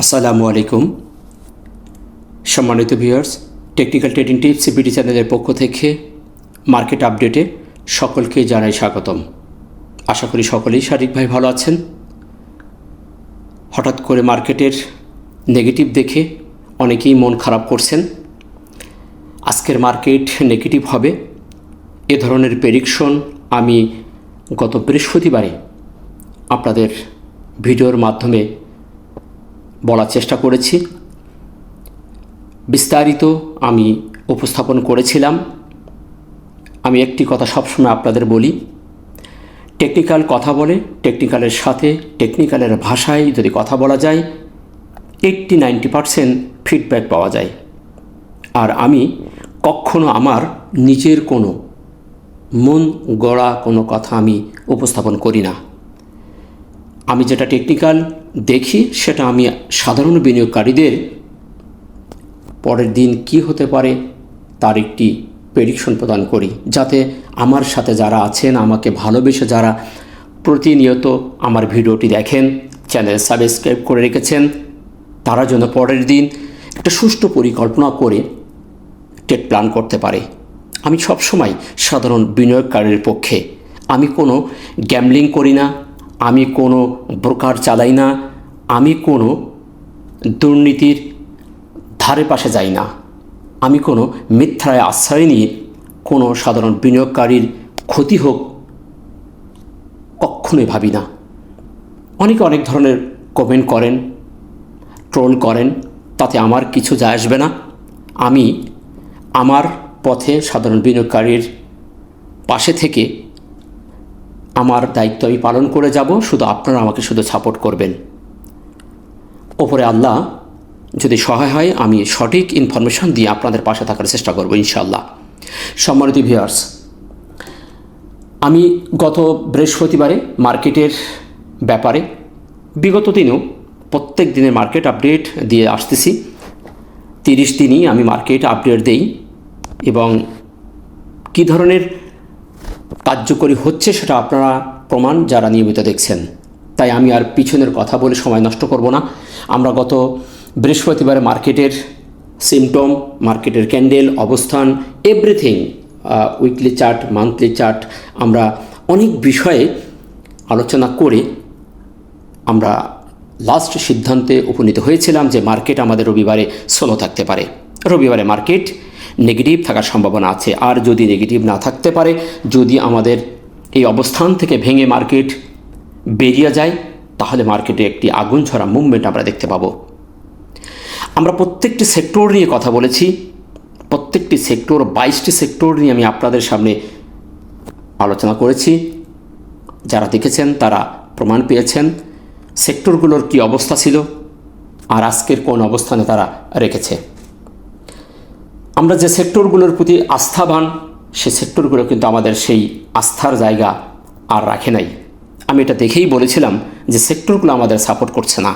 আসসালামু আলাইকুম সম্মানিত viewers, technical trading tips CPT চ্যানেলের পক্ষ থেকে মার্কেট আপডেটে সকলকে জানাই স্বাগতম। আশা করি সকলেই শারীরিকভাবে ভালো আছেন। হঠাৎ করে মার্কেটের নেগেটিভ দেখে অনেকেই মন খারাপ করছেন। আজকের মার্কেট নেগেটিভ হবে এ ধরনের প্রেডিকশন আমি গত বৃহস্পতিবারে আপনাদের ভিডিওর মাধ্যমে বলার চেষ্টা করেছি, বিস্তারিত আমি উপস্থাপন করেছিলাম। আমি একটি কথা সবসময় আপনাদের বলি, টেকনিক্যাল কথা বলে টেকনিক্যালের সাথে টেকনিক্যালের ভাষায় যদি কথা বলা যায় 80-90% ফিডব্যাক পাওয়া যায়। আর আমি কখনো আমার নিজের কোনো মন গড়া কোনো কথা আমি উপস্থাপন করি না। আমি যেটা টেকনিক্যাল দেখি সেটা আমি সাধারণ বিনিয়োগকারীদের পরের দিন কি হতে পারে তার একটি প্রেডিকশন প্রদান করি, যাতে আমার সাথে যারা আছেন, আমাকে ভালোবেসে যারা প্রতিনিয়ত আমার ভিডিওটি দেখেন, চ্যানেল সাবস্ক্রাইব করে রেখেছেন, তারা যেন পরের দিন একটা সুষ্ঠু পরিকল্পনা করে ট্রেড প্ল্যান করতে পারে। আমি সবসময় সাধারণ বিনিয়োগকারীর পক্ষে। আমি কোনো গ্যাম্বলিং করি না, আমি কোনো ব্রোকার চালাই না, আমি কোনো দুর্নীতির ধারে পাশে যাই না, আমি কোনো মিথ্যায় আশ্রয় নিয়ে কোনো সাধারণ বিনিয়োগকারীর ক্ষতি হোক কখনোই ভাবি না। অনেকে অনেক ধরনের কমেন্ট করেন, ট্রোল করেন, তাতে আমার কিছু যায় আসবে না। আমি আমার পথে সাধারণ বিনিয়োগকারীর পাশে থেকে আমার দায়িত্ব আমি পালন করে যাব। শুধু আপনারা আমাকে শুধু সাপোর্ট করবেন। ওপরে আল্লাহ যদি সহায় হয় আমি সঠিক ইনফরমেশন দিয়ে আপনাদের পাশে থাকার চেষ্টা করব ইনশাআল্লাহ। সম্মানিত ভিউয়ার্স, আমি গত বৃহস্পতিবারে মার্কেটের ব্যাপারে বিগত দিনেও প্রত্যেক দিনের মার্কেট আপডেট দিয়ে আসতেছি। 30 দিনই আমি মার্কেট আপডেট দেই এবং কী ধরনের কার্যকরী হচ্ছে সেটা আপনারা প্রমাণ যারা নিয়মিত দেখছেন। তাই আমি আর পিছনের কথা বলে সময় নষ্ট করব না। আমরা গত বৃহস্পতিবারে মার্কেটের সিমটম, মার্কেটের ক্যান্ডেল, অবস্থান, everything, weekly chart, monthly chart, আমরা অনেক বিষয়ে আলোচনা করে আমরা লাস্ট সিদ্ধান্তে উপনীত হয়েছিলাম যে মার্কেট আমাদের রবিবারে স্লো থাকতে পারে। রবিবারে মার্কেট নেগেটিভ থাকার সম্ভাবনা আছে। আর যদি নেগেটিভ না থাকতে পারে, যদি আমাদের এই অবস্থান থেকে ভেঙে মার্কেট বেরিয়ে যায়, তাহলে মার্কেটে একটি আগুন ঝরা মুভমেন্ট আমরা দেখতে পাবো। আমরা প্রত্যেকটি সেক্টর নিয়ে কথা বলেছি, প্রত্যেকটি সেক্টর 22টি সেক্টর নিয়ে আমি আপনাদের সামনে আলোচনা করেছি। যারা দেখেছেন তারা প্রমাণ পেয়েছেন সেক্টরগুলোর কি অবস্থা ছিল আর আজকের কোন অবস্থানে তারা রেখেছে। আমরা যে সেক্টরগুলোর প্রতি আস্থাবান, সে সেক্টরগুলো কিন্তু আমাদের সেই আস্থার জায়গা আর রাখে নাই। আমি এটা দেখেই বলেছিলাম যে সেক্টরগুলো আমাদের সাপোর্ট করছে না।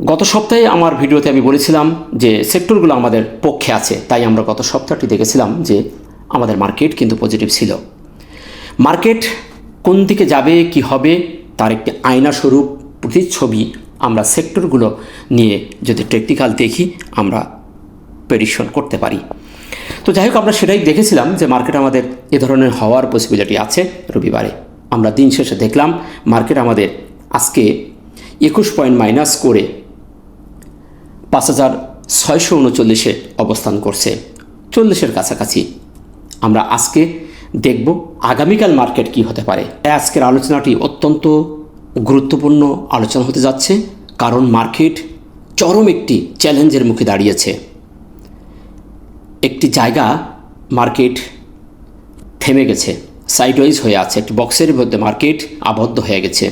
গত সপ্তাহে আমার ভিডিওতে আমি বলেছিলাম যে সেক্টরগুলো আমাদের পক্ষে আছে, তাই আমরা গত সপ্তাহটি দেখেছিলাম যে আমাদের মার্কেট কিন্তু পজিটিভ ছিল। মার্কেট কোন দিকে যাবে, কি হবে, তার একটি আয়না স্বরূপ প্রতিচ্ছবি আমরা সেক্টরগুলো নিয়ে যদি টেকনিক্যাল দেখি আমরা প্রেডিকশন করতে পারি। তো যাই হোক, আমরা সেটাই দেখেছিলাম যে মার্কেট আমাদের এ ধরনের হওয়ার পসিবিলিটি আছে। রবিবারে আমরা দিন শেষে দেখলাম মার্কেট আমাদের আজকে 21 পয়েন্ট মাইনাস করে 5639-এ অবস্থান করছে, 40-এর কাছাকাছি। আমরা আজকে দেখব আগামীকাল মার্কেট কি হতে পারে। আজকের আলোচনাটি অত্যন্ত গুরুত্বপূর্ণ আলোচনা হতে যাচ্ছে, কারণ মার্কেট চরম একটি চ্যালেঞ্জের মুখে দাঁড়িয়েছে। একটি জায়গা মার্কেট থেমে গেছে, সাইডওয়াইজ হয়ে আছে, একটি বক্সের মধ্যে মার্কেট আবদ্ধ হয়ে গেছে।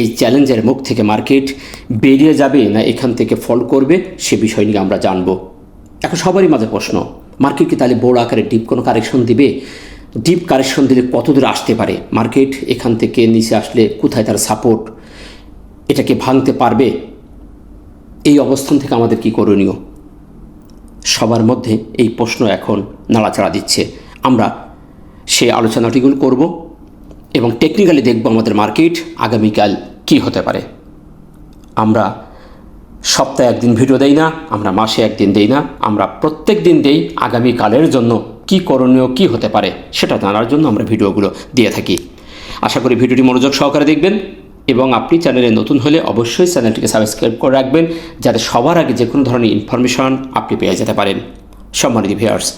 এই চ্যালেঞ্জের মুখ থেকে মার্কেট বেরিয়ে যাবে না এখান থেকে ফল করবে, সে বিষয় নিয়ে আমরা জানব। এখন সবারই মাঝে প্রশ্ন, মার্কেট কি তাহলে বড় আকারে ডিপ কোনো কারেকশন দিবে? ডিপ কারেকশন দিলে কত দূর আসতে পারে মার্কেট? এখান থেকে নিচে আসলে কোথায় তার সাপোর্ট? এটাকে ভাঙতে পারবে? এই অবস্থান থেকে আমাদের কি করণীয়? সবার মধ্যে এই প্রশ্ন এখন নাড়াচাড়া দিচ্ছে। আমরা সেই আলোচনাটিগুলো করব এবং টেকনিক্যালি দেখব আমাদের মার্কেট আগামীকাল কি হতে পারে। আমরা সপ্তাহে একদিন ভিডিও দেই না, আমরা মাসে একদিন দেই না, আমরা প্রত্যেক দিন দেই আগামীকালের জন্য কি করণীয় কী হতে পারে সেটা জানার জন্য আমরা ভিডিওগুলো দিয়ে থাকি। আশা করি ভিডিওটি মনোযোগ সহকারে দেখবেন এবং আপনি চ্যানেলে নতুন হলে অবশ্যই চ্যানেলটিকে সাবস্ক্রাইব করে রাখবেন, যাতে সবার আগে যে কোনো ধরনের ইনফরমেশন আপনি পেয়ে যেতে পারেন। সম্মানিত ভিউয়ার্স,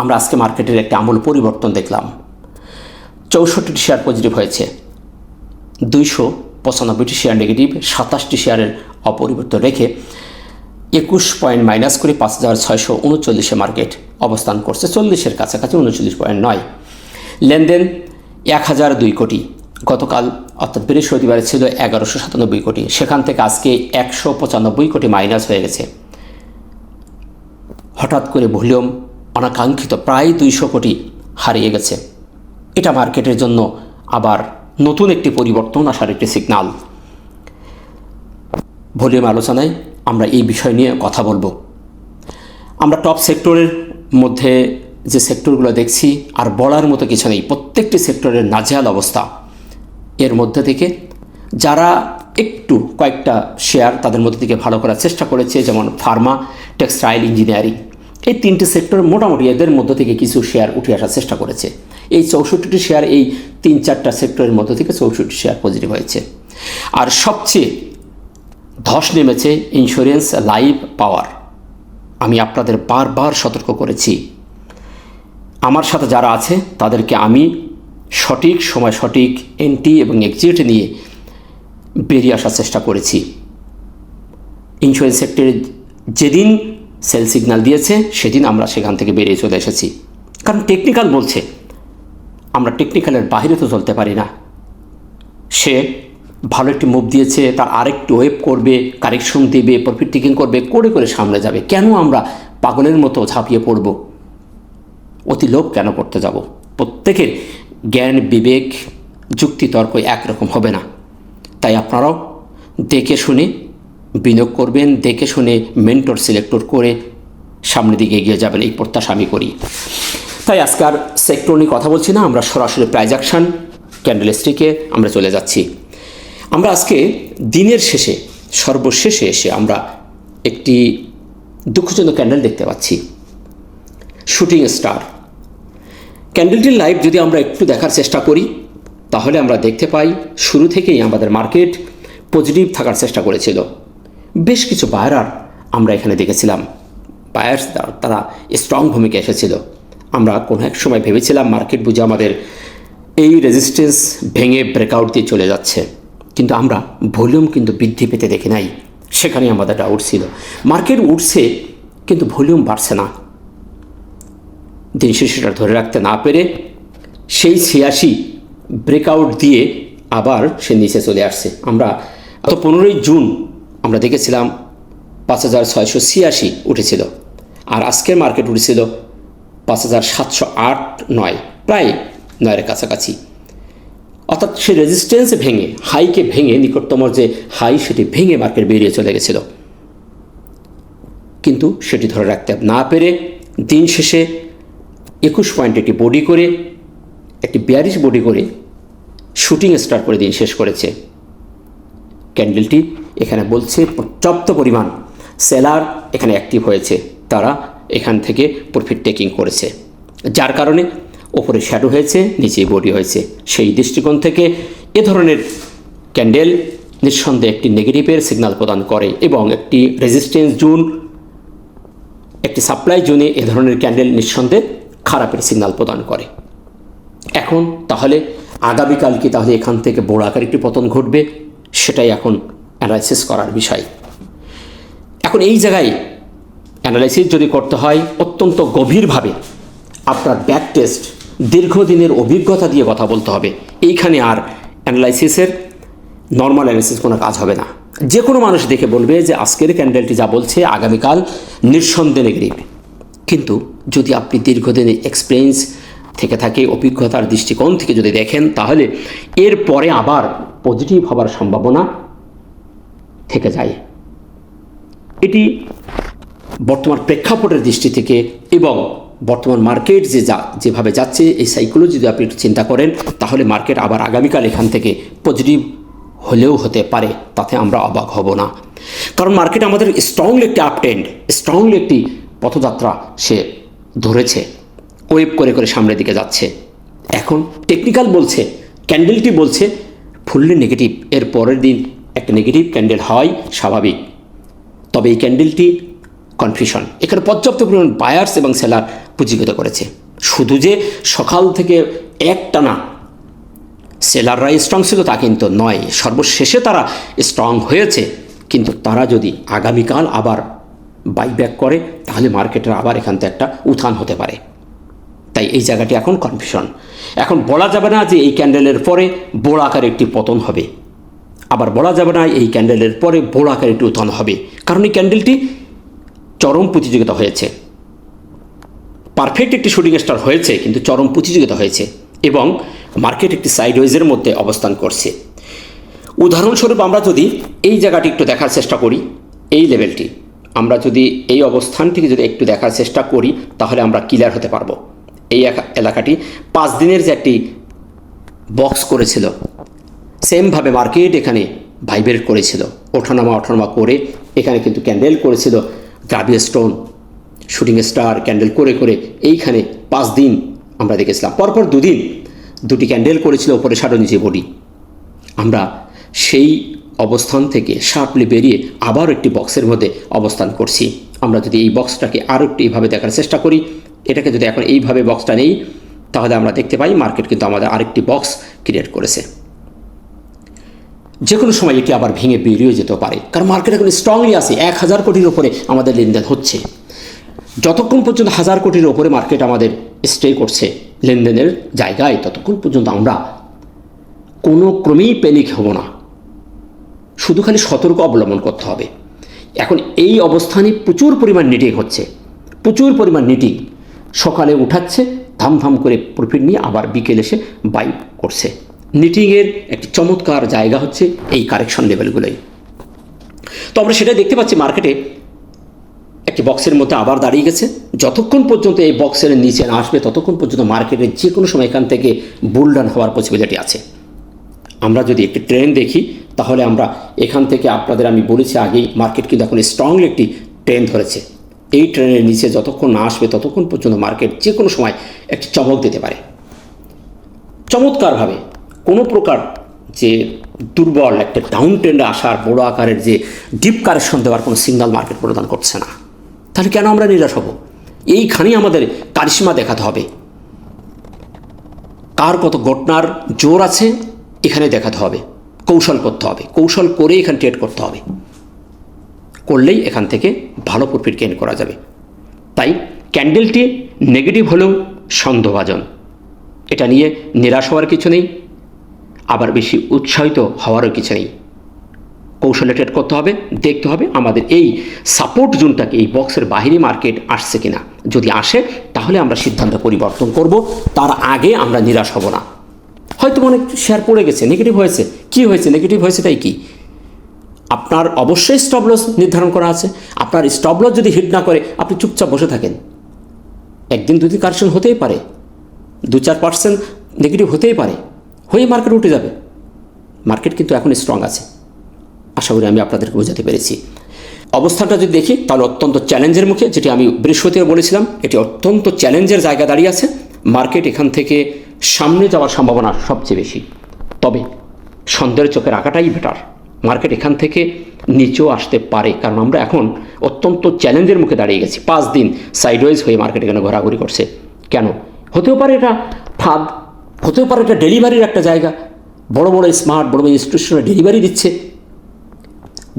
আমরা আজকে মার্কেটের একটি আমূল পরিবর্তন দেখলাম। 64টি শেয়ার পজিটিভ হয়েছে, 295টি শেয়ার নেগেটিভ, 27টি শেয়ারের অপরিবর্তিত রেখে 21 পয়েন্ট মাইনাস করে 5639 মার্কেট অবস্থান করছে, 40-এর কাছাকাছি, 39.9। লেনদেন 1002 কোটি। গতকাল অর্থাৎ বৃহস্পতিবারে ছিল 1197 কোটি, সেখান থেকে আজকে 195 কোটি মাইনাস হয়ে গেছে। হঠাৎ করে ভলিউম অনাকাঙ্ক্ষিত প্রায় 200 কোটি হারিয়ে গেছে। এটা মার্কেটের জন্য আবার নতুন একটি পরিবর্তন আসার একটি সিগনাল। ভলিউম আলোচনায় আমরা এই বিষয় নিয়ে কথা বলবো। আমরা টপ সেক্টরের মধ্যে যে সেক্টরগুলো দেখছি আর বলার মতো কিছু নেই, প্রত্যেকটি সেক্টরের নাজেহাল অবস্থা। এর মধ্যে থেকে যারা একটু কয়েকটা শেয়ার তাদের মধ্যে থেকে ভালো করার চেষ্টা করেছে, যেমন ফার্মা, টেক্সটাইল, ইঞ্জিনিয়ারিং, এই তিনটি সেক্টর মোটামুটি এদের মধ্যে থেকে কিছু শেয়ার উঠে আসার চেষ্টা করেছে। এই 64টি শেয়ার, এই 3-4টা সেক্টরের মধ্যে থেকে 64টি শেয়ার পজিটিভ হয়েছে। আর সবচেয়ে ধস নেমেছে ইন্স্যুরেন্স, লাইফ, পাওয়ার। আমি আপনাদের বারবার সতর্ক করেছি, আমার সাথে যারা আছে তাদেরকে আমি সঠিক সময় সঠিক এন্ট্রি এবং এক্সিট নিয়ে বেরিয়ে আসার চেষ্টা করেছি। ইন্স্যুরেন্স সেক্টরে যেদিন সেল সিগন্যাল দিয়েছে সেদিন আমরা সেখান থেকে বেরিয়ে চলে এসেছি, কারণ টেকনিক্যাল বলছে। আমরা টেকনিক্যালের বাইরে তো চলতে পারি না। সে ভালো একটি মুভ দিয়েছে, তার আরেকটু ওয়েভ করবে, কারেকশন দেবে, প্রফিট টেকিং করবে, করে করে সামনে যাবে। কেন আমরা পাগলের মতো ঝাঁপিয়ে পড়ব? অতি লোভ কেন করতে যাব? প্রত্যেকের জ্ঞান, বিবেক, যুক্তি, তর্ক একরকম হবে না। তাই আপনারাও দেখে শুনে বিনিয়োগ করবেন, দেখে শুনে মেন্টর সিলেক্টর করে সামনের দিকে এগিয়ে যাবেন, এই প্রত্যাশা আমি করি। তাই আজকাল সেক্টর নিয়ে কথা বলছি না, আমরা সরাসরি প্রাইস অ্যাকশন ক্যান্ডেল স্টিকে আমরা চলে যাচ্ছি। আমরা আজকে দিনের শেষে, সর্বশেষে এসে আমরা একটি দুঃখজনক ক্যান্ডেল দেখতে পাচ্ছি, শুটিং স্টার ক্যান্ডেলটির লাইভ যদি আমরা একটু দেখার চেষ্টা করি তাহলে আমরা দেখতে পাই শুরু থেকেই আমাদের মার্কেট পজিটিভ থাকার চেষ্টা করেছিল। বেশ কিছু বায়ার আমরা এখানে দেখেছিলাম, বায়ার্স তারা স্ট্রং ভূমিকা এসেছিল। আমরা কোনো এক সময় ভেবেছিলাম মার্কেট বুঝে আমাদের এই রেজিস্ট্যান্স ভেঙে ব্রেকআউট দিয়ে চলে যাচ্ছে, কিন্তু আমরা ভলিউম কিন্তু বৃদ্ধি পেতে দেখি নাই। সেখানে আমাদের ডাউট ছিল, মার্কেট উঠছে কিন্তু ভলিউম বাড়ছে না। দিন শেষেটা ধরে রাখতে না পেরে সেই 86 ব্রেকআউট দিয়ে আবার সে নিচে চলে আসছে। আমরা গত 15ই জুন আমরা দেখেছিলাম 5686 উঠেছিল, আর আজকের মার্কেট উঠেছিল 5708-9, প্রায় 9-এর কাছাকাছি। অর্থাৎ সে রেজিস্ট্যান্স ভেঙে, হাইকে ভেঙে, নিকটতম যে হাই সেটি ভেঙে মার্কেট বেরিয়ে চলে গেছিল। কিন্তু সেটি ধরে রাখতে না পেরে দিন শেষে 21 পয়েন্ট একটি বডি করে, একটি বিয়ারিশ বডি করে শুটিং স্টার করে দিন শেষ করেছে। ক্যান্ডেলটি এখানে বলছে পর্যাপ্ত পরিমাণ সেলার এখানে অ্যাক্টিভ হয়েছে, তারা এখান থেকে প্রফিট টেকিং করেছে, যার কারণে ওপরে শ্যাডো হয়েছে, নিচে বডি হয়েছে। সেই দৃষ্টিকোণ থেকে এ ধরনের ক্যান্ডেল নিঃসন্দেহে একটি নেগেটিভের সিগন্যাল প্রদান করে এবং একটি রেজিস্ট্যান্স জোন, একটি সাপ্লাই জোনে এ ধরনের ক্যান্ডেল নিঃসন্দেহে খারাপের সিগন্যাল প্রদান করে। এখন তাহলে আগামীকাল কি তাহলে এখান থেকে বড় আকার একটি পতন ঘটবে? সেটাই এখন অ্যানালাইসিস করার বিষয়। এখন এই জায়গায় অ্যানালাইসিস যদি করতে হয় অত্যন্ত গভীরভাবে আপনার ব্যাক টেস্ট, দীর্ঘদিনের অভিজ্ঞতা দিয়ে কথা বলতে হবে। এইখানে আর অ্যানালাইসিসের নর্মাল অ্যানালাইসিস কোনো কাজ হবে না। যে কোনো মানুষ দেখে বলবে যে আজকের ক্যান্ডেলটি যা বলছে আগামীকাল নিঃসন্দেহে নেগেটিভ। কিন্তু যদি আপনি দীর্ঘদিনের এক্সপিরিয়েন্স থেকে থাকে, অভিজ্ঞতার দৃষ্টিকোণ থেকে যদি দেখেন, তাহলে এর পরে আবার পজিটিভ হবার সম্ভাবনা থেকে যায়। এটি বর্তমান প্রেক্ষাপটের দৃষ্টি থেকে এবং বর্তমান মার্কেট যেভাবে যাচ্ছে, এই সাইকেলও যদি আপনি একটু চিন্তা করেন, তাহলে মার্কেট আবার আগামীকাল এখান থেকে পজিটিভ হলেও হতে পারে, তাতে আমরা অবাক হব না। কারণ মার্কেট আমাদের স্ট্রংলি একটি আপট্রেন্ড, স্ট্রংলি একটি পথযাত্রা সে ধরেছে, ওয়েভ করে করে সামনের দিকে যাচ্ছে। এখন টেকনিক্যাল বলছে, ক্যান্ডেলটি বলছে ফুললি নেগেটিভ, এর পরের দিন একটা নেগেটিভ ক্যান্ডেল হয় স্বাভাবিক। তবে এই ক্যান্ডেলটি কনফিউশন, এখানে পর্যাপ্ত পরিমাণ বায়ার্স এবং সেলার পুঁজিগত করেছে। শুধু যে সকাল থেকে একটানা সেলাররা স্ট্রং ছিল তা কিন্তু নয়, সর্বশেষে তারা স্ট্রং হয়েছে। কিন্তু তারা যদি আগামীকাল আবার বাইব্যাক করে তাহলে মার্কেটের আবার এখান থেকে একটা উত্থান হতে পারে। তাই এই জায়গাটি এখন কনফিউশন। এখন বলা যাবে না যে এই ক্যান্ডেলের পরে বড় আকারে একটি পতন হবে, আবার বলা যাবে না এই ক্যান্ডেলের পরে বড় আকারে একটি উত্থান হবে, কারণ এই ক্যান্ডেলটি চরম প্রতিযোগিতা হয়েছে। পারফেক্ট একটি শুটিং স্টার হয়েছে, কিন্তু চরম প্রতিযোগিতা হয়েছে এবং মার্কেট একটি সাইডওয়েজের মধ্যে অবস্থান করছে। উদাহরণস্বরূপ আমরা যদি এই জায়গাটি একটু দেখার চেষ্টা করি, এই লেভেলটি আমরা যদি এই অবস্থানটিকে যদি একটু দেখার চেষ্টা করি তাহলে আমরা ক্লিয়ার হতে পারবো। এই এলাকাটি 5 দিনের যে একটি বক্স করেছিল, সেমভাবে মার্কেট এখানে ভাইব্রেট করেছিল, ওঠানামা করে এখানে কিন্তু ক্যান্ডেল করেছিল gravy stone, shooting star candle করে করে এইখানে 5 দিন আমরা দেখেছিলাম। পরপর 2 দিন 2টি ক্যান্ডেল করেছিল ওপরে শাডো নিচে বডি। আমরা সেই অবস্থান থেকে শার্পলি বেরিয়ে আবার একটি বক্সের মধ্যে অবস্থান করছি। আমরা যদি এই বক্সটাকে আরও একটু এইভাবে দেখার চেষ্টা করি, এটাকে যদি এখন এইভাবে বক্সটা নেই তাহলে আমরা দেখতে পাই মার্কেট কিন্তু আমাদের আরেকটি বক্স ক্রিয়েট করেছে। যে কোনো সময় এটি আবার ভেঙে বেরিয়ে যেতে পারে, কারণ মার্কেট এখন স্ট্রংলি আছে। 1000 কোটির ওপরে আমাদের লেনদেন হচ্ছে। যতক্ষণ পর্যন্ত 1000 কোটির ওপরে মার্কেট আমাদের স্টে করছে লেনদেনের জায়গায়, ততক্ষণ পর্যন্ত আমরা কোনো ক্রমেই প্যানিক হব না, শুধু খালি সতর্ক অবলম্বন করতে হবে। এখন এই অবস্থানে প্রচুর পরিমাণ নিটিং হচ্ছে, প্রচুর পরিমাণ নিটিং। সকালে উঠাচ্ছে ধাম করে প্রফিট নিয়ে, আবার বিকেল এসে বাই করছে। নিটিংয়ের একটি চমৎকার জায়গা হচ্ছে এই কারেকশন লেভেলগুলোই। তো আমরা সেটাই দেখতে পাচ্ছি, মার্কেটে একটি বক্সের মধ্যে আবার দাঁড়িয়ে গেছে। যতক্ষণ পর্যন্ত এই বক্সের নিচে না আসবে ততক্ষণ পর্যন্ত মার্কেটে যে কোনো সময় এখান থেকে বুলডান হওয়ার পসিবিলিটি আছে। আমরা যদি একটি ট্রেন্ড দেখি তাহলে আমরা এখান থেকে, আপনাদের আমি বলেছি আগেই, মার্কেট কিন্তু এখন স্ট্রংলি একটি ট্রেন্ড ধরেছে। এই ট্রেনের নিচে যতক্ষণ না আসবে ততক্ষণ পর্যন্ত মার্কেট যে কোনো সময় একটি চমক দিতে পারে চমৎকারভাবে। কোনো প্রকার যে দুর্বল একটা ডাউন ট্রেন্ডে আসার বড় আকারের যে ডিপ কারেকশন দেওয়ার কোনো সিগন্যাল মার্কেট প্রদান করছে না। তাহলে কেন আমরা নিরাশ হব? এইখানেই আমাদের কারিশমা দেখাতে হবে, কার কত ঘটনার জোর আছে এখানে দেখাতে হবে, কৌশল করতে হবে, কৌশল করে এখানে ট্রেড করতে হবে, করলেই এখান থেকে ভালো প্রফিট গেইন করা যাবে। তাই ক্যান্ডেলটি নেগেটিভ হলেও সন্দেহভাজন, এটা নিয়ে নিরাশ হওয়ার কিছু নেই, আবার বেশি উৎসাহিত হওয়ারও কিছু নেই। কৌশলে ট্রেড করতে হবে, দেখতে হবে আমাদের এই সাপোর্ট জোনটাকে, এই বক্সের বাইরে মার্কেট আসছে কিনা। যদি আসে তাহলে আমরা সিদ্ধান্ত পরিবর্তন করব, তার আগে আমরা নিরাশ হব না। হয়তো অনেক শেয়ার পড়ে গেছে, নেগেটিভ হয়েছে, কি হয়েছে, নেগেটিভ হয়েছে তাই কি? আপনার অবশ্যই স্টপ লস নির্ধারণ করা আছে। আপনার স্টপ লস যদি হিট না করে আপনি চুপচাপ বসে থাকেন, একদিন দুদিন কারেকশন হতেই পারে, 2-4% নেগেটিভ হতেই পারে, হয়ে মার্কেট উঠে যাবে। মার্কেট কিন্তু এখন স্ট্রং আছে, আশা করি আমি আপনাদেরকে বোঝাতে পেরেছি। অবস্থানটা যদি দেখি তাহলে অত্যন্ত চ্যালেঞ্জের মুখে, যেটি আমি বৃহস্পতিবার বলেছিলাম, এটি অত্যন্ত চ্যালেঞ্জের জায়গা দাঁড়িয়ে আছে। মার্কেট এখান থেকে সামনে যাওয়ার সম্ভাবনা সবচেয়ে বেশি, তবে সন্দেহের চোখে রাখাটাই বেটার। মার্কেট এখান থেকে নিচেও আসতে পারে, কারণ আমরা এখন অত্যন্ত চ্যালেঞ্জের মুখে দাঁড়িয়ে গেছি। 5 দিন সাইডওয়েজ হয়ে মার্কেট এখানে ঘোরাঘুরি করছে। কেন? হতেও পারে এটা ফাঁদ, হতেও পারে এটা ডেলিভারির একটা জায়গা, বড় বড় স্মার্ট বড় ইনস্টিটিউশনে ডেলিভারি দিচ্ছে।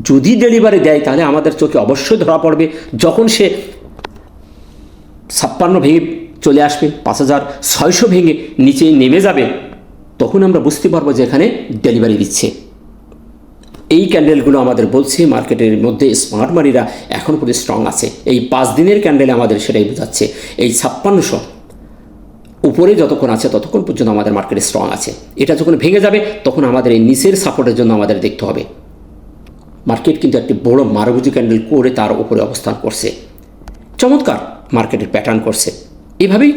যদি ডেলিভারি দেয় তাহলে আমাদের চোখে অবশ্যই ধরা পড়বে, যখন সে 56 ভেঙে চলে আসবে, 5600 ভেঙে নিচে নেমে যাবে, তখন আমরা বুঝতে পারবো যে এখানে ডেলিভারি দিচ্ছে। এই ক্যান্ডেলগুলো আমাদের বলছে মার্কেটের মধ্যে স্মার্ট মানিরা এখন পর্যন্ত স্ট্রং আছে। এই 5 দিনের ক্যান্ডেলে আমাদের সেটাই বোঝাচ্ছে। এই 5600 উপরে যতক্ষণ আছে ততক্ষণ পর্যন্ত আমাদের মার্কেটে স্ট্রং আছে। এটা যখন ভেঙে যাবে তখন আমাদের এই নিচের সাপোর্টের জন্য আমাদের দেখতে হবে। মার্কেট কিন্তু একটি বড় মারুগুজি ক্যান্ডেল করে তার উপরে অবস্থান করছে, চমৎকার মার্কেটের প্যাটার্ন করছে। এভাবেই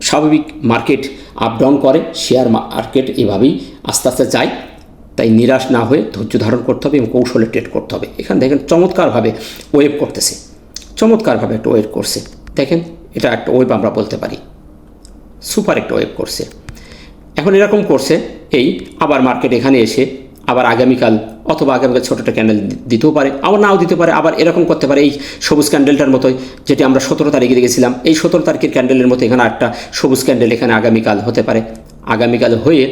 স্বাভাবিক মার্কেট আপ ডাউন করে, শেয়ার মার্কেট এভাবেই আস্তে আস্তে যায়। তাই নিরাশ না হয়ে ধৈর্য ধারণ করতে হবে এবং কৌশলে ট্রেড করতে হবে। এখানে দেখেন চমৎকারভাবে ওয়েভ করতেছে, চমৎকারভাবে একটা ওয়েভ করছে। দেখেন এটা একটা ওয়েভ আমরা বলতে পারি, সুপার একটা ওয়েভ করছে। এখন এরকম করছে এই আবার মার্কেট এখানে এসে আবার আগামীকাল অথবা আগামীকাল ছোটো একটা ক্যান্ডেল দিতেও পারে, আবার নাও দিতে পারে, আবার এরকম করতে পারে এই সবুজ ক্যান্ডেলটার মতোই, যেটি আমরা 17 তারিখে দেখেছিলাম। এই 17 তারিখের ক্যান্ডেলের মতো এখানে একটা সবুজ ক্যান্ডেল এখানে আগামীকাল হতে পারে। আগামীকাল হয়ে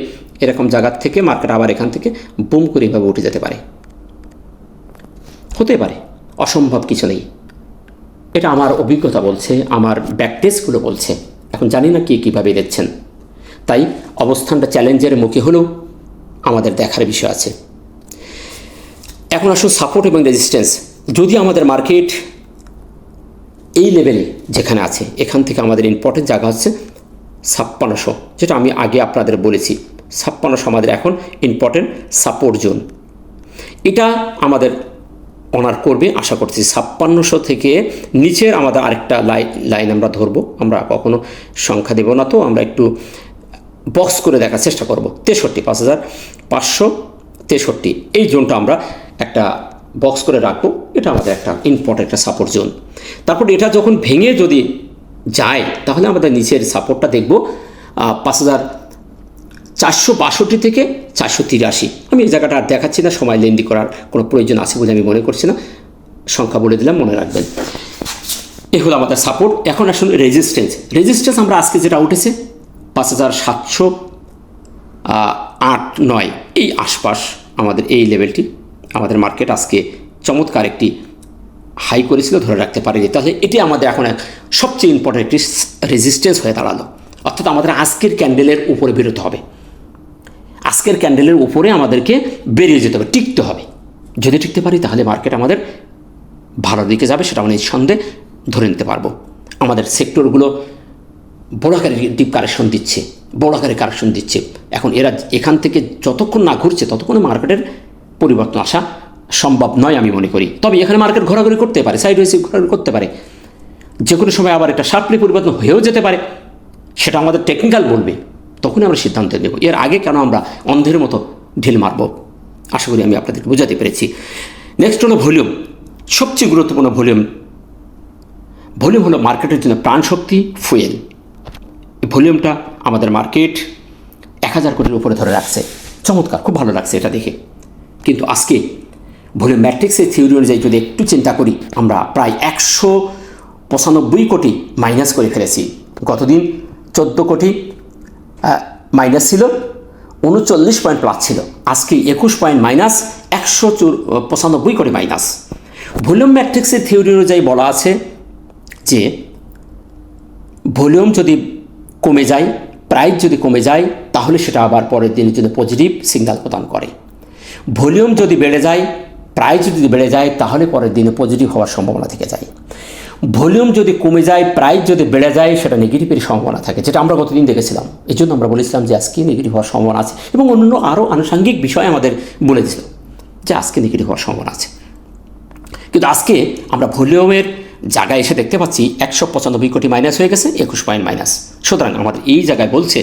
এরকম জায়গার থেকে মার্কেট আবার এখান থেকে বুম করে এভাবে উঠে যেতে পারে, হতে পারে, অসম্ভব কিছু নেই। এটা আমার অভিজ্ঞতা বলছে, আমার ব্যাকটেস্টগুলো বলছে। এখন জানি না কে কীভাবে দেখছেন, তাই অবস্থানটা চ্যালেঞ্জের মুখে হলেও আমাদের দেখার বিষয় আছে। এখন আসুন সাপোর্ট এবং রেজিস্ট্যান্স। যদি আমাদের মার্কেট এই লেভেলে যেখানে আছে, এখান থেকে আমাদের ইম্পর্টেন্ট জায়গা হচ্ছে 5600, যেটা আমি আগে আপনাদের বলেছি। 5600 আমাদের এখন ইম্পর্টেন্ট সাপোর্ট জোন। এটা আমাদের অনার করবে আশা করছি। 5600 থেকে নিচের আমাদের আরেকটা লাইন আমরা ধরবো। আমরা কখনো সংখ্যা দেব না, তো আমরা একটু বক্স করে দেখার চেষ্টা করব। 63, 5563, এই জোনটা আমরা একটা বক্স করে রাখবো। এটা আমাদের একটা ইম্পর্টেন্ট একটা সাপোর্ট জোন। তারপর এটা যখন ভেঙে যদি যায় তাহলে আমাদের নিচের সাপোর্টটা দেখব 5462 থেকে 483। আমি এই জায়গাটা আর দেখাচ্ছি না, সময় লেন্দি করার কোনো প্রয়োজন আছে বলে আমি মনে করছি না। সংখ্যা বলে দিলাম, মনে রাখবেন। এ হলো আমাদের সাপোর্ট। এখন আসলে রেজিস্ট্যান্স আমরা আজকে যেটা উঠেছে 5708-9, এই আশপাশ আমাদের এই লেভেলটি আমাদের মার্কেট আজকে চমৎকার একটি হাই করেছিল, ধরে রাখতে পারেনি। তাহলে এটি আমাদের এখন এক সবচেয়ে ইম্পর্টেন্ট একটি রেজিস্ট্যান্স হয়ে দাঁড়ালো। অর্থাৎ আমাদের আজকের ক্যান্ডেলের উপরে বেরোতে হবে, আজকের ক্যান্ডেলের উপরে আমাদেরকে বেরিয়ে যেতে হবে, টিকতে হবে। যদি টিকতে পারি তাহলে মার্কেট আমাদের ভালো দিকে যাবে, সেটা আমরা নিঃসন্দেহে ধরে নিতে পারবো। আমাদের সেক্টরগুলো বড় আকারে ডিপ কারেকশন দিচ্ছে, বড় আকারে কারেকশন দিচ্ছে। এখন এরা এখান থেকে যতক্ষণ না ঘুরছে ততক্ষণে মার্কেটের পরিবর্তন আসা সম্ভব নয় আমি মনে করি। তবে এখানে মার্কেট ঘোরাঘুরি করতে পারে, সাইডওয়েজ ঘোরাঘুরি করতে পারে, যে কোনো সময় আবার একটা শার্পলি পরিবর্তন হয়েও যেতে পারে। সেটা আমাদের টেকনিক্যাল বলবে, তখনই আমরা সিদ্ধান্ত নেব। এর আগে কেন আমরা অন্ধের মতো ঢিল মারব? আশা করি আমি আপনাদেরকে বোঝাতে পেরেছি। নেক্সট হলো ভলিউম। সবচেয়ে গুরুত্বপূর্ণ ভলিউম হলো মার্কেটের জন্য প্রাণশক্তি, ফুয়েল। ভলিউমটা আমাদের মার্কেট 1000 কোটির উপরে ধরে রাখছে, চমৎকার, খুব ভালো লাগছে এটা দেখে। কিন্তু আজকে ভলিউম ম্যাট্রিক্সের থিওরি অনুযায়ী যদি একটু চিন্তা করি, আমরা প্রায় 195 কোটি মাইনাস করে ফেলেছি। গতদিন 14 কোটি মাইনাস ছিল, 39 পয়েন্ট প্লাস ছিল। আজকে 21 পয়েন্ট মাইনাস, 195 কোটি মাইনাস। ভলিউম ম্যাট্রিক্সের থিওরি অনুযায়ী বলা আছে যে ভলিউম যদি কমে যায়, প্রাইস যদি কমে যায়, তাহলে সেটা আবার পরের দিনের জন্য পজিটিভ সিগন্যাল প্রদান করে। ভলিউম যদি বেড়ে যায়, প্রাইস যদি বেড়ে যায়, তাহলে পরের দিনে পজিটিভ হওয়ার সম্ভাবনা থেকে যায়। ভলিউম যদি কমে যায়, প্রাইস যদি বেড়ে যায়, সেটা নেগেটিভের সম্ভাবনা থাকে, যেটা আমরা গতদিন দেখেছিলাম। এই জন্য আমরা বলেছিলাম যে আজকে নেগেটিভ হওয়ার সম্ভাবনা আছে, এবং অন্য আরও আনুষঙ্গিক বিষয় আমাদের বলে দিয়েছিল যে আজকে নেগেটিভ হওয়ার সম্ভাবনা আছে। কিন্তু আজকে আমরা ভলিউমের জায়গায় এসে দেখতে পাচ্ছি 195 কোটি মাইনাস হয়ে গেছে, 21 পয়েন্ট মাইনাস। সুতরাং আমাদের এই জায়গায় বলছে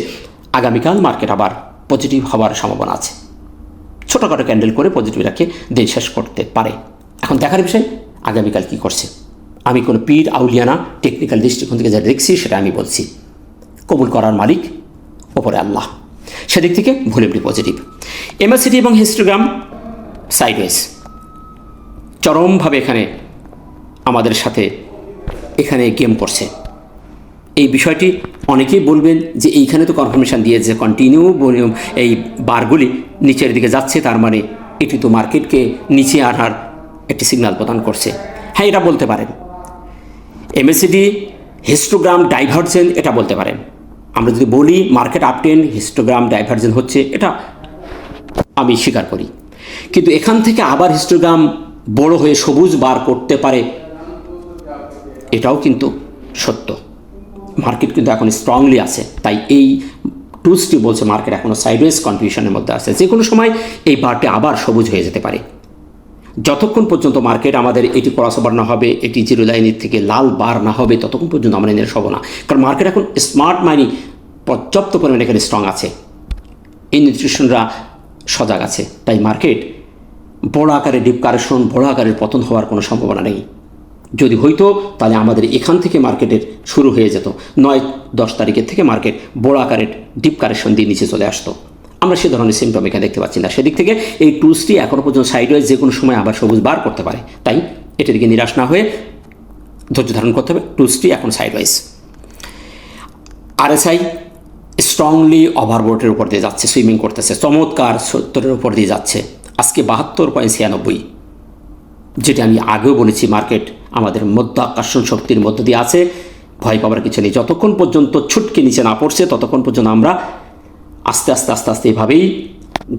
আগামীকাল মার্কেট আবার পজিটিভ হওয়ার সম্ভাবনা আছে। ছোটোখাটো ক্যান্ডেল করে পজিটিভ রাখে দিন শেষ করতে পারে। এখন দেখার বিষয় আগামীকাল কী করছে। আমি কোনো পীর আউলিয়ানা টেকনিক্যাল দৃষ্টিকোণ থেকে যা দেখছি সেটা আমি বলছি। কবুল করার মালিক ওপরে আল্লাহ, সেদিক থেকে ভলিউমটি পজিটিভ। এমএসিডি এবং হিস্টোগ্রাম সাইডওয়েজ চরমভাবে এখানে আমাদের সাথে এখানে গেম করছে। এই বিষয়টি অনেকেই বলবেন যে এইখানে তো কনফার্মেশন দিয়েছে কন্টিনিউ ভলিউম, এই বারগুলি নিচের দিকে যাচ্ছে, তার মানে এটি তো মার্কেটকে নিচে আনার একটি সিগন্যাল প্রদান করছে। হ্যাঁ, এটা বলতে পারেন। এমএসিডি হিস্টোগ্রাম ডাইভার্জেন্ট, এটা বলতে পারেন। আমরা যদি বলি মার্কেট আপটেন, হিস্টোগ্রাম ডাইভার্জেন্ট হচ্ছে, এটা আমি স্বীকার করি। কিন্তু এখান থেকে আবার হিস্টোগ্রাম বড় হয়ে সবুজ বার করতে পারে, এটাও কিন্তু সত্য। মার্কেট কিন্তু এখন স্ট্রংলি আছে, তাই এই টুলসটি বলছে মার্কেট এখনও সাইডওয়েজ কনফিউশনের মধ্যে আছে। যে কোনো সময় এই বারটি আবার সবুজ হয়ে যেতে পারে। যতক্ষণ পর্যন্ত মার্কেট আমাদের এটি ক্রসওভার না হবে, এটি জিরো লাইনের থেকে লাল বার না হবে, ততক্ষণ পর্যন্ত আমরা নিরাশ হব না। কারণ মার্কেট এখন স্মার্ট মানি পর্যাপ্ত পরিমাণে এখানে স্ট্রং আছে। ইনস্টিটিউশনরা সজাগ আছে। তাই মার্কেট বড় আকারে ডিপ কারেকশন, বড় আকারের পতন হওয়ার কোনো সম্ভাবনা নেই। যদি হইতো তাহলে আমাদের এখান থেকে মার্কেটের শুরু হয়ে যেত, 9-10 তারিখের থেকে মার্কেট বড় আকারের ডিপ কারেকশন দিয়ে নিচে চলে আসতো। আমরা সে ধরনের সিমটম এখানে দেখতে পাচ্ছি না। সেদিক থেকে এই টুলসটি এখনও পর্যন্ত সাইডওয়াইজ যে কোনো সময় আবার সবুজ বার করতে পারে। তাই এটার দিকে নিরাশ না হয়ে ধৈর্য ধারণ করতে হবে। টুলসটি এখন সাইডওয়াইজ। RSI স্ট্রংলি ওভারবোটের উপর দিয়ে যাচ্ছে, সুইমিং করতেছে, চমৎকার 70-এর উপর দিয়ে যাচ্ছে। আজকে 72.96, যেটা আমি আগেও বলেছি মার্কেট আমাদের মধ্যাকর্ষণ শক্তির মধ্য দিয়ে আছে, ভয় পাওয়ার কিছু নেই। যতক্ষণ পর্যন্ত ছুটকে নিচে না পড়ছে ততক্ষণ পর্যন্ত আমরা আস্তে আস্তে আস্তে আস্তে এভাবেই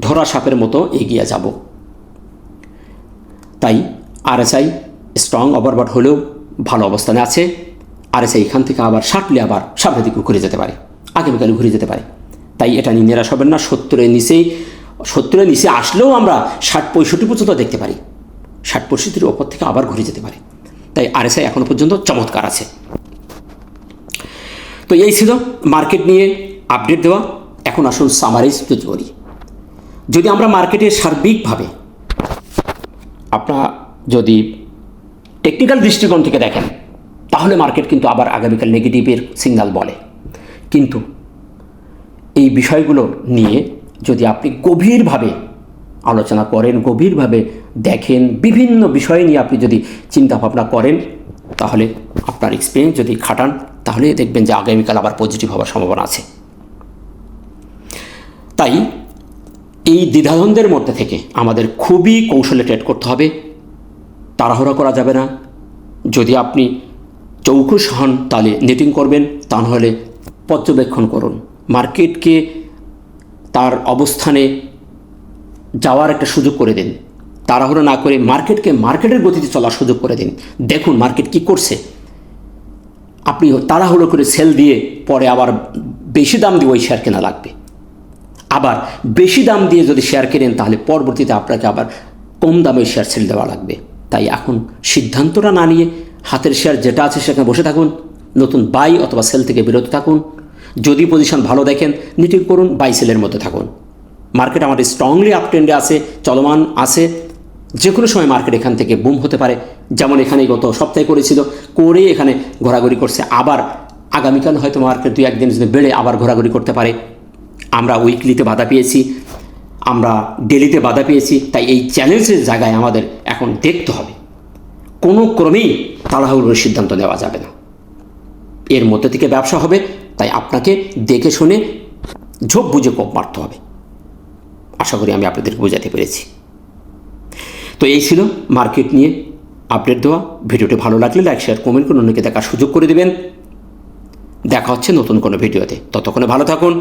ধরা সাপের মতো এগিয়ে যাব। তাই RSI স্ট্রং ওভারবট হলেও ভালো অবস্থানে আছে। RSI এখান থেকে আবার সাটলে আবার সামনের দিকে ঘুরে যেতে পারে, আগামীকালে ঘুরে যেতে পারে। তাই এটা নিয়ে নিরাশ হবেন না। 70-এর নিচে আসলেও আমরা 60-65 পর্যন্ত দেখতে পারি, 60-65-র ওপর থেকে আবার ঘুরে যেতে পারে। তাই RSI এখনও পর্যন্ত চমৎকার আছে। তো এই ছিল মার্কেট নিয়ে আপডেট দেওয়া। এখন আসুন সামারাইজ করি। যদি আমরা মার্কেটের সার্বিকভাবে আপনারা যদি টেকনিক্যাল দৃষ্টিকোণ থেকে দেখেন তাহলে মার্কেট কিন্তু আবার আগামীকাল নেগেটিভের সিগন্যাল বলে। কিন্তু এই বিষয়গুলো নিয়ে যদি আপনি গভীরভাবে আলোচনা করেন, গভীরভাবে দেখেন, বিভিন্ন বিষয় নিয়ে আপনি যদি চিন্তা ভাবনা করেন, তাহলে আপনার এক্সপিরিয়েন্স যদি খাটান তাহলে দেখবেন যে আগামীকাল আবার পজিটিভ হওয়ার সম্ভাবনা আছে। তাই এই দ্বিধাদ্বন্দ্বের মধ্যে থেকে আমাদের খুবই কৌশলে ট্রেড করতে হবে, তাড়াহুড়া করা যাবে না। যদি আপনি চৌকস হন তাহলে নেটিং করবেন, তা নাহলে পর্যবেক্ষণ করুন। মার্কেটকে তার অবস্থানে যাওয়ার একটা সুযোগ করে দিন, তাড়াহুড়ো না করে মার্কেটকে মার্কেটের গতিতে চলার সুযোগ করে দিন। দেখুন মার্কেট কি করছে। আপনি তাড়াহুড়ো করে সেল দিয়ে পরে আবার বেশি দাম দিয়ে ওই শেয়ার কেনা লাগবে, আবার বেশি দাম দিয়ে যদি শেয়ার কেনেন তাহলে পরবর্তীতে আপনাকে আবার কম দামে শেয়ার ছেড়ে দেওয়া লাগবে। তাই এখন সিদ্ধান্তটা না নিয়ে হাতের শেয়ার যেটা আছে সেখানে বসে থাকুন, নতুন বাই অথবা সেল থেকে বিরত থাকুন। যদি পজিশন ভালো দেখেন নিটিং করুন, বাই সেলের মধ্যে থাকুন। মার্কেট আমাদের স্ট্রংলি আপ ট্রেন্ডে আছে, চলমান আছে। যে কোনো সময় মার্কেট এখান থেকে বুম হতে পারে, যেমন এখানে গত সপ্তাহে করেছিল, করে এখানে ঘোরাঘুরি করছে। আবার আগামীকাল হয়তো মার্কেট 2-1 দিন যদি বেড়ে আবার ঘোরাঘুরি করতে পারে। আমরা উইকলিতে বাধা পেয়েছি, আমরা ডেলিতে বাধা পেয়েছি। তাই এই চ্যালেঞ্জের জায়গায় আমাদের এখন দেখতে হবে, কোনো ক্রমেই তাড়াহুড়োর সিদ্ধান্ত নেওয়া যাবে না। এর মধ্যে থেকে ব্যবসা হবে, তাই আপনাকে দেখে শুনে ঝোপ বুঝে কোপ মারতে হবে। আশা করি আমি আপনাদেরকে বোঝাতে পেরেছি। তো এই ছিল মার্কেট নিয়ে আপডেট দেওয়া। ভিডিওটি ভালো লাগলে লাইক, শেয়ার, কমেন্ট করে অন্যকে দেখার সুযোগ করে দেবেন। দেখা হচ্ছে নতুন কোনো ভিডিওতে। ততক্ষণে ভালো থাকুন।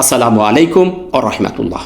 আসসালামু আলাইকুম ওয়া রাহমাতুল্লাহ।